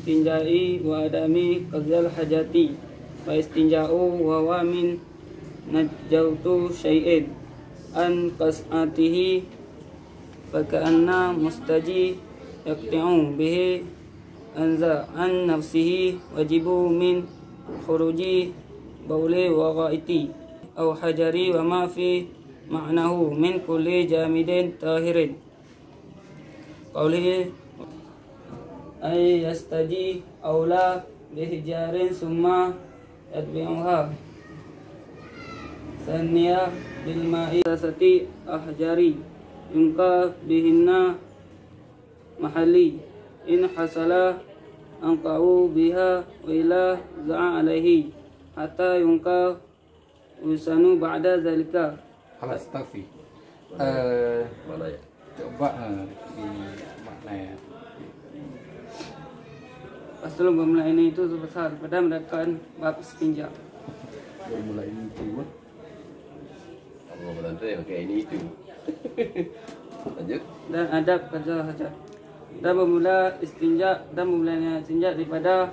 istinja'i wa adami qazal hajati wa istinja'u wa wa min najautu syai'in an qas'atihi faka'anna mustaji yaqti'u bihi anza an nafsihi wajibu min khuruji bauli wa ghaiti aw hajari wa ma fi ma'nahu min kulli jamidin tahirin. Qawlihi ay yastaji awla bihijarin summa yadbi'uha saniya bil ma'i sati ahjari yunka bihinna mahalli in hasala anqa'u biha wa ila za'a alaihi hatta yunka usanu ba'da zalika. Alas tafi. Mana ya? Coba di makna ya. Pasal bermula ini itu sebesar pada mendapatkan bab istinja. Bermula ini itu. Apa nanti yang kayak ini itu. Lanjut. Dan adab kerja saja. Dan bermula istinja dan memulainya istinja daripada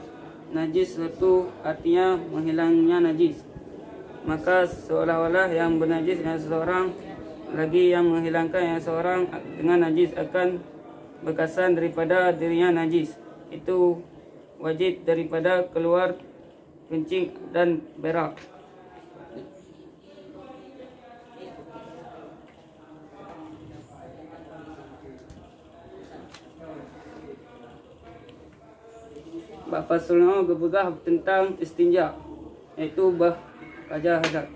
najis suatu artinya menghilangnya najis. Maka seolah-olah yang bernajis yang seseorang lagi yang menghilangkan yang seorang dengan najis akan berkesan daripada dirinya najis. Itu wajib daripada keluar kencing dan berak. Bab faslnya berbegah tentang istinja, iaitu bah kajar hadat.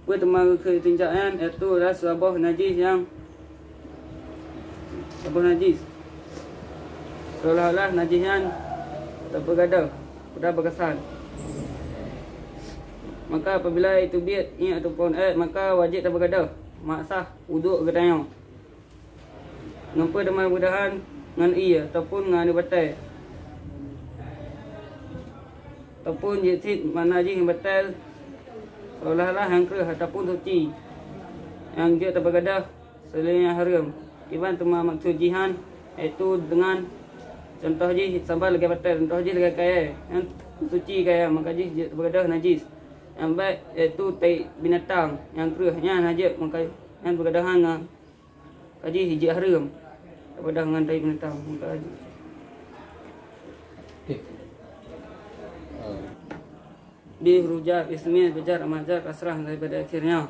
Pertama keistinjaan iaitu adalah sebuah najis yang seolah-olah najis yang terbergada, sudah berkesan. Maka apabila itu biat ini ataupun maka wajib terbergada, maksah wuduk katanya. Nampak dengan mudahan dengan ia ataupun dengan batal. Ataupun jisit najis yang batal seolah-olah yang kerah ataupun suci yang dia terbergadah selain yang haram. Iban tema maksud jihan iaitu dengan contoh ji sampai lagi batal, contoh ji lagi kaya yang suci kaya maka ji terbergadah najis. Yang baik iaitu tai binatang yang kerahnya najis maka yang bergadahan dengan kaji hiji haram terbergadah dengan tai binatang maka ji. Di rujar ismi bejar amajar kasrah daripada akhirnya.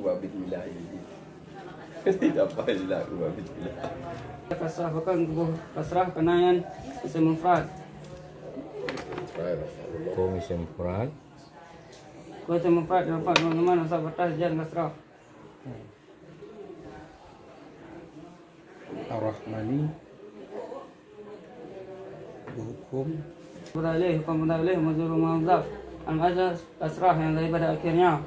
Bismillah ini. Tidak apa ilah bismillah. Kasrah bukan kasrah kenayan isim mufrad. Kau isim mufrad. Kau isim mufrad dapat teman-teman asal batas jar kasrah. Ar-Rahmani hukum mudalih hukum mudalih mazhur mudhaf al-ajaz kasrah yang daripada akhirnya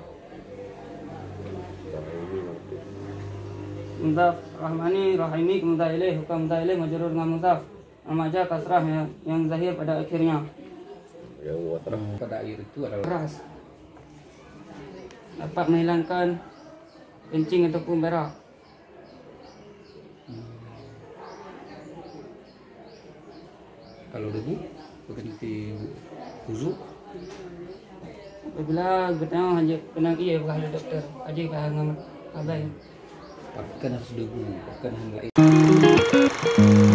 mudhaf rahmani rahimi mudalih hukum mudalih mazhur dengan mudhaf al-majaz kasrah yang zahir pada akhirnya. Yang watrah pada air itu adalah keras dapat menghilangkan kencing ataupun berak. Kalau debu berhenti wudu apabila getah hanya kena ia bukan doktor aja kahang abai pakai harus debu pakai hang lain.